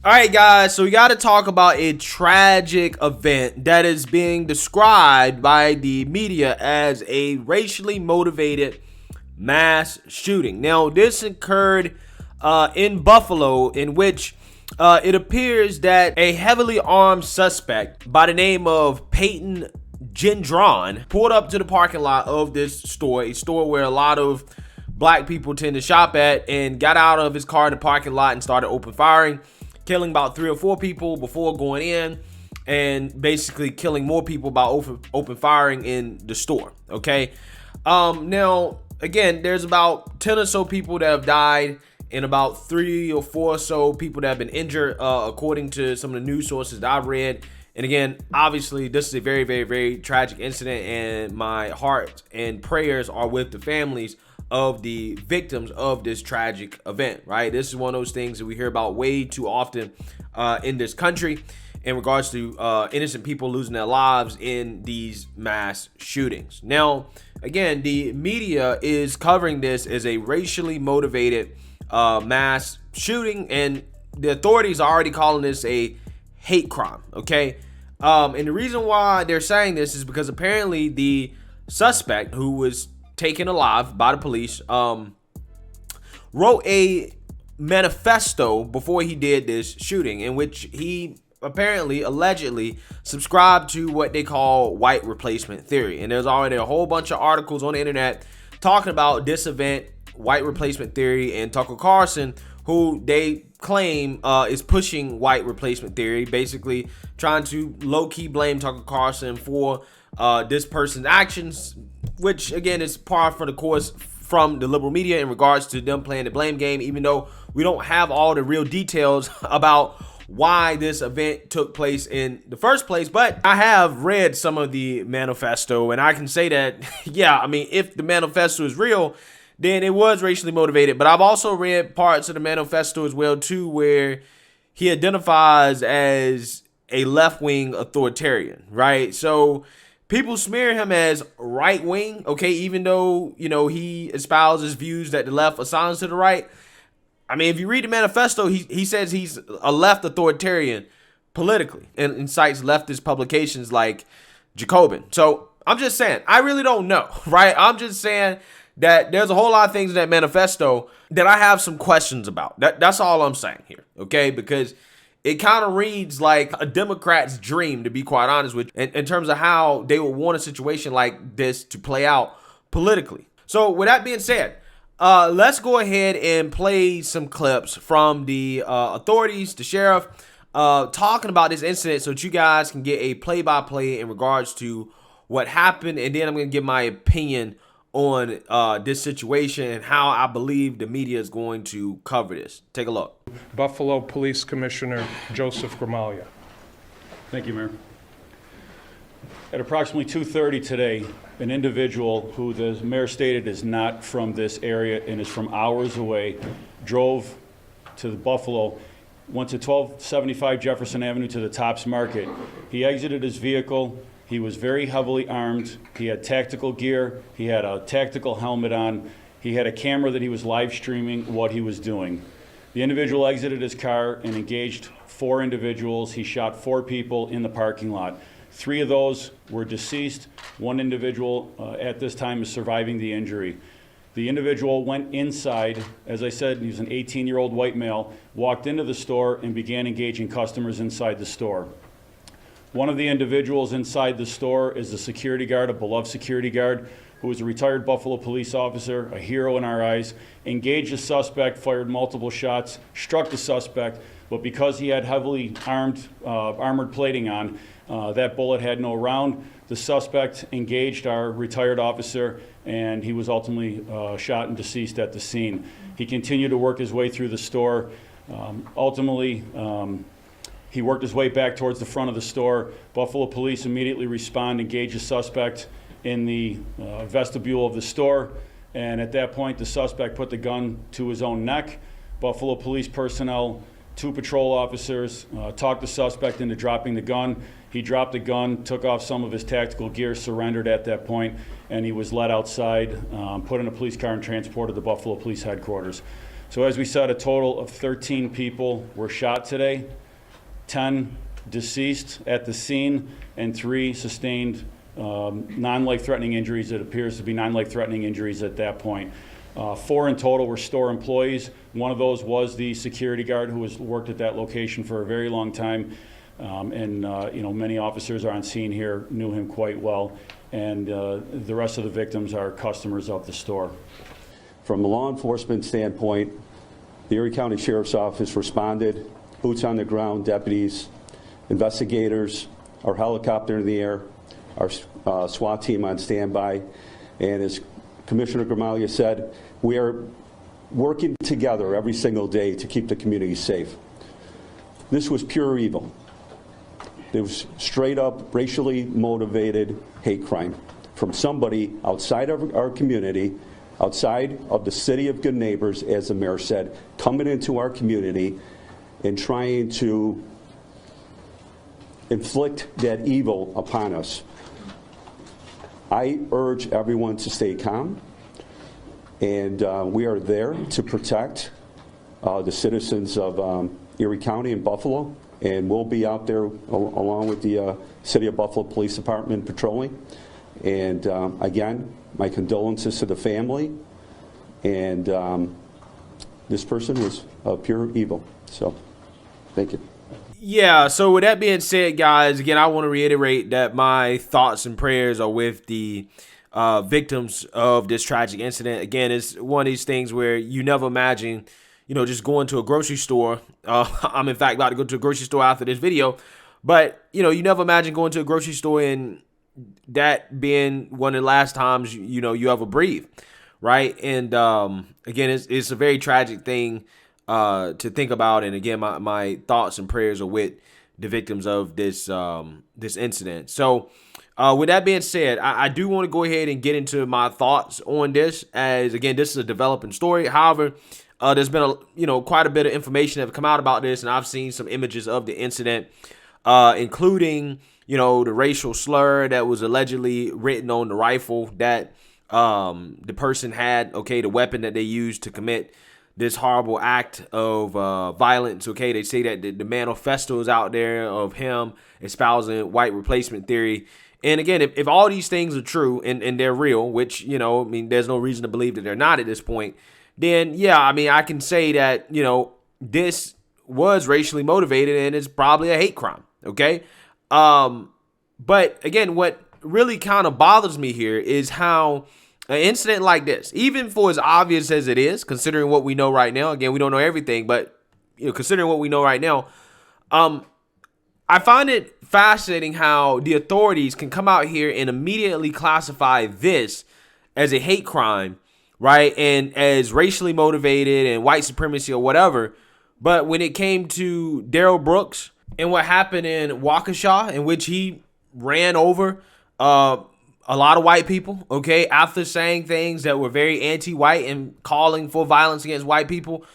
All right, guys, so we got to talk about a tragic event that is being described by the media as a racially motivated mass shooting. Now, this occurred in Buffalo, in which it appears that a heavily armed suspect by the name of Payton Gendron pulled up to the parking lot of this store, a store where a lot of black people tend to shop at, and got out of his car in the parking lot and started open firing, killing about 3 or 4 people before going in, and basically killing more people by open firing in the store. Okay. Now, again, there's about 10 or so people that have died and about 3 or 4 or so people that have been injured, according to some of the news sources that I've read. And again, obviously, this is a very, very, very tragic incident, and my heart and prayers are with the families of the victims of this tragic event, right? This is one of those things that we hear about way too often in this country in regards to innocent people losing their lives in these mass shootings. Now, again, the media is covering this as a racially motivated mass shooting, and the authorities are already calling this a hate crime, okay? And the reason why they're saying this is because apparently the suspect, who was taken alive by the police, wrote a manifesto before he did this shooting, in which he allegedly subscribed to what they call white replacement theory. And there's already a whole bunch of articles on the internet talking about this event, white replacement theory, and Tucker Carlson, who they claim is pushing white replacement theory, basically trying to low-key blame Tucker Carlson for this person's actions, which again is par for the course from the liberal media in regards to them playing the blame game, even though we don't have all the real details about why this event took place in the first place. But I have read some of the manifesto, and I can say that, yeah, I mean, if the manifesto is real, then it was racially motivated. But I've also read parts of the manifesto as well, too, where he identifies as a left-wing authoritarian, right? So people smear him as right-wing, okay, even though, you know, he espouses views that the left assigns to the right. I mean, if you read the manifesto, he says he's a left authoritarian politically and cites leftist publications like Jacobin. So I'm just saying, I really don't know, right? I'm just saying that there's a whole lot of things in that manifesto that I have some questions about. That's all I'm saying here, okay? Because it kind of reads like a Democrat's dream, to be quite honest with you, in terms of how they would want a situation like this to play out politically. So with that being said, let's go ahead and play some clips from the authorities, the sheriff, talking about this incident so that you guys can get a play-by-play in regards to what happened. And then I'm going to give my opinion on this situation and how I believe the media is going to cover this. Take a look. Buffalo Police Commissioner Joseph Gramaglia. Thank you, Mayor. At approximately 2:30 today, an individual who the mayor stated is not from this area and is from hours away drove to the Buffalo, went to 1275 Jefferson Avenue to the Tops Market. He exited his vehicle. He was very heavily armed. He had tactical gear. He had a tactical helmet on. He had a camera that he was live streaming what he was doing. The individual exited his car and engaged 4 individuals. He shot 4 people in the parking lot. 3 of those were deceased. 1 individual at this time is surviving the injury. The individual went inside. As I said, he was an 18-year-old white male, walked into the store and began engaging customers inside the store. One of the individuals inside the store is a security guard, a beloved security guard, who is a retired Buffalo police officer, a hero in our eyes, engaged the suspect, fired multiple shots, struck the suspect, but because he had heavily armored plating on, that bullet had no round. The suspect engaged our retired officer, and he was ultimately shot and deceased at the scene. He continued to work his way through the store. Ultimately, he worked his way back towards the front of the store. Buffalo police immediately respond, engage the suspect in the vestibule of the store, and at that point the suspect put the gun to his own neck. Buffalo police personnel, 2 patrol officers, talked the suspect into dropping the gun. He dropped the gun, took off some of his tactical gear, surrendered at that point, and he was led outside, put in a police car and transported to Buffalo Police Headquarters. So as we said, a total of 13 people were shot today, 10 deceased at the scene, and 3 sustained non-life-threatening injuries. It appears to be non-life-threatening injuries at that point. 4 in total were store employees. One of those was the security guard who has worked at that location for a very long time. Many officers are on scene here, knew him quite well. And the rest of the victims are customers of the store. From a law enforcement standpoint, the Erie County Sheriff's Office responded, boots on the ground, deputies, investigators, our helicopter in the air, our SWAT team on standby, and as Commissioner Gramaglia said, we are working together every single day to keep the community safe. This was pure evil. It was straight up racially motivated hate crime from somebody outside of our community, outside of the city of good neighbors, as the mayor said, coming into our community and trying to inflict that evil upon us. I urge everyone to stay calm, and we are there to protect the citizens of Erie County and Buffalo, and we'll be out there along with the City of Buffalo Police Department patrolling. And again, my condolences to the family, and this person was pure evil. So, thank you. Yeah, so with that being said, guys, again, I want to reiterate that my thoughts and prayers are with the victims of this tragic incident. Again, it's one of these things where you never imagine, just going to a grocery store. I'm, in fact, about to go to a grocery store after this video. But, you never imagine going to a grocery store and that being one of the last times, you ever breathe, right? And, again, it's a very tragic thing to think about. And again, my thoughts and prayers are with the victims of this incident. So with that being said, I do want to go ahead and get into my thoughts on this, as again, this is a developing story. However, there's been quite a bit of information that have come out about this, and I've seen some images of the incident, including the racial slur that was allegedly written on the rifle that the person had, the weapon that they used to commit this horrible act of violence. They say that the manifesto is out there of him espousing white replacement theory. And again, if all these things are true and they're real, which, there's no reason to believe that they're not at this point, then yeah, I can say that, this was racially motivated and it's probably a hate crime. Okay. But again, what really kind of bothers me here is how an incident like this, even for as obvious as it is, considering what we know right now, again, we don't know everything, but considering what we know right now, I find it fascinating how the authorities can come out here and immediately classify this as a hate crime, right? And as racially motivated and white supremacy or whatever. But when it came to Darrell Brooks and what happened in Waukesha, in which he ran over a lot of white people, after saying things that were very anti-white and calling for violence against white people,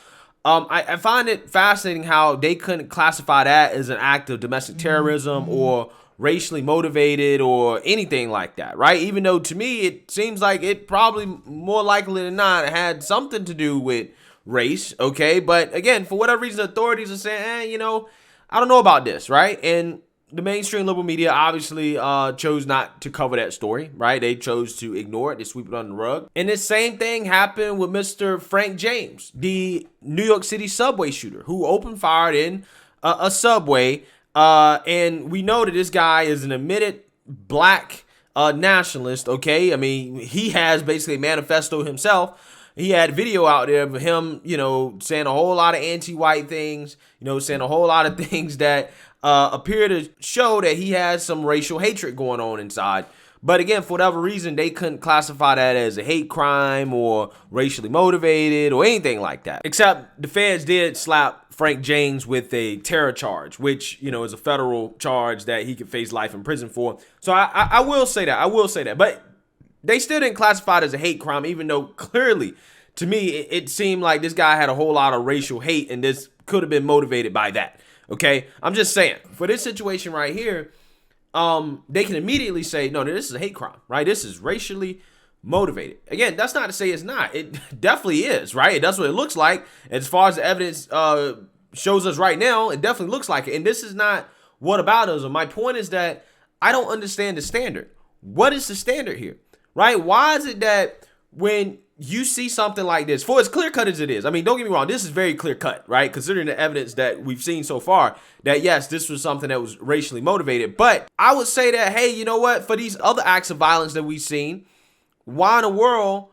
I find it fascinating how they couldn't classify that as an act of domestic terrorism or racially motivated or anything like that, right? Even though to me, it seems like it probably more likely than not had something to do with race, But again, for whatever reason, authorities are saying, I don't know about this, right? And the mainstream liberal media obviously chose not to cover that story, right? They chose to ignore it. They sweep it under the rug. And the same thing happened with Mr. Frank James, the New York City subway shooter who opened fire in a subway. And we know that this guy is an admitted black nationalist, he has basically a manifesto himself. He had video out there of him, saying a whole lot of anti-white things, saying a whole lot of things that appear to show that he has some racial hatred going on inside. But again, for whatever reason, they couldn't classify that as a hate crime or racially motivated or anything like that. Except the feds did slap Frank James with a terror charge, which, is a federal charge that he could face life in prison for. So I will say that. But they still didn't classify it as a hate crime, even though clearly, to me, it seemed like this guy had a whole lot of racial hate and this could have been motivated by that. I'm just saying, for this situation right here, they can immediately say, no, this is a hate crime, right? This is racially motivated. Again, that's not to say it's not. It definitely is, right? That's what it looks like. As far as the evidence shows us right now, it definitely looks like it. And this is not whataboutism. My point is that I don't understand the standard. What is the standard here, right? Why is it that when you see something like this, for as clear cut as it is, I mean, don't get me wrong, this is very clear cut, right? Considering the evidence that we've seen so far, that yes, this was something that was racially motivated. But I would say that, hey, you know what? For these other acts of violence that we've seen, why in the world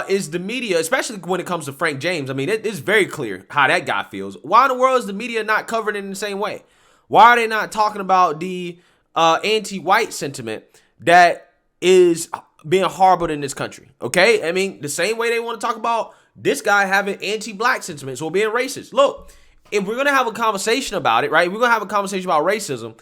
is the media, especially when it comes to Frank James, I mean, it's very clear how that guy feels. Why in the world is the media not covering it in the same way? Why are they not talking about the anti-white sentiment that is being harbored in this country? Okay, I mean, the same way they want to talk about this guy having anti-black sentiments or being racist. Look, if we're gonna have a conversation about it, right? We're gonna have a conversation about racism.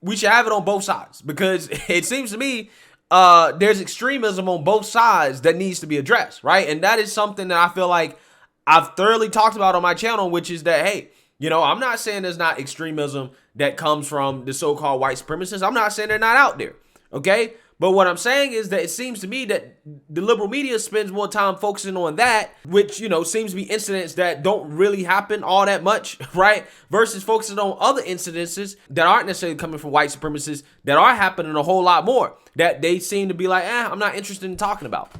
We should have it on both sides, because it seems to me there's extremism on both sides that needs to be addressed, right? And that is something that I feel like I've thoroughly talked about on my channel, which is that, hey, you know, I'm not saying there's not extremism that comes from the so-called white supremacists. I'm not saying they're not out there, okay? But what I'm saying is that it seems to me that the liberal media spends more time focusing on that, which, you know, seems to be incidents that don't really happen all that much, right? Versus focusing on other incidences that aren't necessarily coming from white supremacists that are happening a whole lot more, that they seem to be like, I'm not interested in talking about.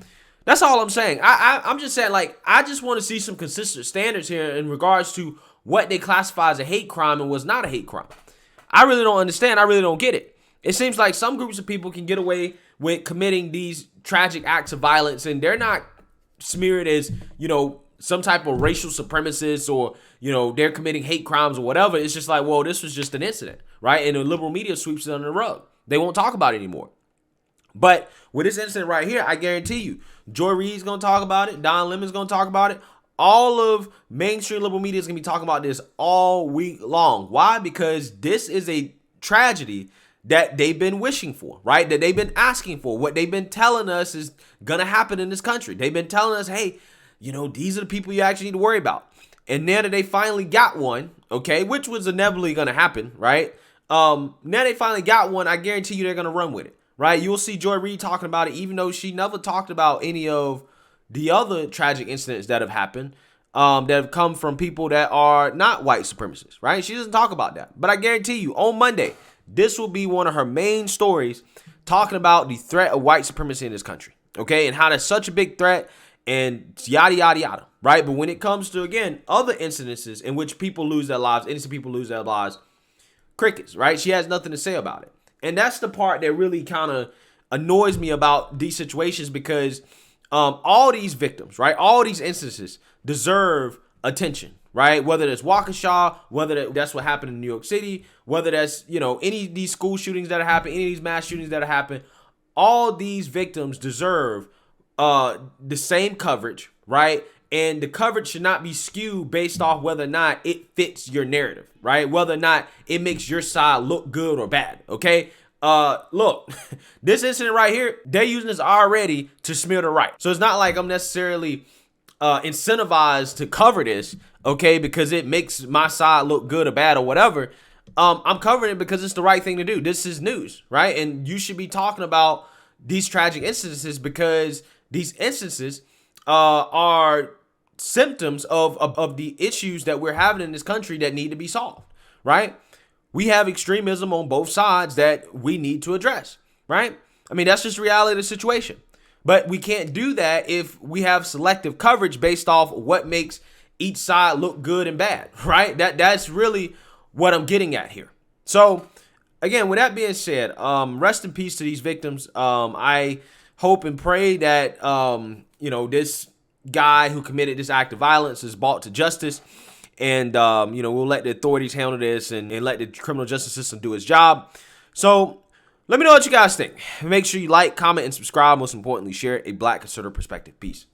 That's all I'm saying. I'm just saying, like, I just want to see some consistent standards here in regards to what they classify as a hate crime and what's not a hate crime. I really don't understand. I really don't get it. It seems like some groups of people can get away with committing these tragic acts of violence, and they're not smeared as, you know, some type of racial supremacist, or, you know, they're committing hate crimes or whatever. It's just like, well, this was just an incident, right? And the liberal media sweeps it under the rug. They won't talk about it anymore. But with this incident right here, I guarantee you, Joy Reid's going to talk about it. Don Lemon's going to talk about it. All of mainstream liberal media is going to be talking about this all week long. Why? Because this is a tragedy that they've been wishing for, right? That they've been asking for. What they've been telling us is going to happen in this country. They've been telling us, hey, you know, these are the people you actually need to worry about. And now that they finally got one, okay, which was inevitably going to happen, right? Now they finally got one, I guarantee you they're going to run with it, right? You'll see Joy Reid talking about it, even though she never talked about any of the other tragic incidents that have happened, that have come from people that are not white supremacists, right? She doesn't talk about that. But I guarantee you, on Monday, this will be one of her main stories, talking about the threat of white supremacy in this country, okay? And how that's such a big threat, and yada, yada, yada, right? But when it comes to, again, other incidences in which people lose their lives, innocent people lose their lives, crickets, right? She has nothing to say about it. And that's the part that really kind of annoys me about these situations, because all these victims, right, all these instances deserve attention, right? Whether that's Waukesha, whether that's what happened in New York City, whether that's, you know, any of these school shootings that happen, any of these mass shootings that happen, all these victims deserve the same coverage, right? And the coverage should not be skewed based off whether or not it fits your narrative, right? Whether or not it makes your side look good or bad, okay? Look, this incident right here, they're using this already to smear the right. So it's not like I'm necessarily incentivized to cover this, okay, because it makes my side look good or bad or whatever. I'm covering it because it's the right thing to do. This is news, right? And you should be talking about these tragic instances, because these instances are symptoms of the issues that we're having in this country that need to be solved, right? We have extremism on both sides that we need to address, right? I mean, that's just reality of the situation. But we can't do that if we have selective coverage based off what makes each side look good and bad, right? That's really what I'm getting at here. So, again, with that being said, rest in peace to these victims. I hope and pray that, you know, this guy who committed this act of violence is brought to justice. And, you know, we'll let the authorities handle this and let the criminal justice system do its job. So let me know what you guys think. Make sure you like, comment, and subscribe. Most importantly, share a Black conservative perspective. Peace.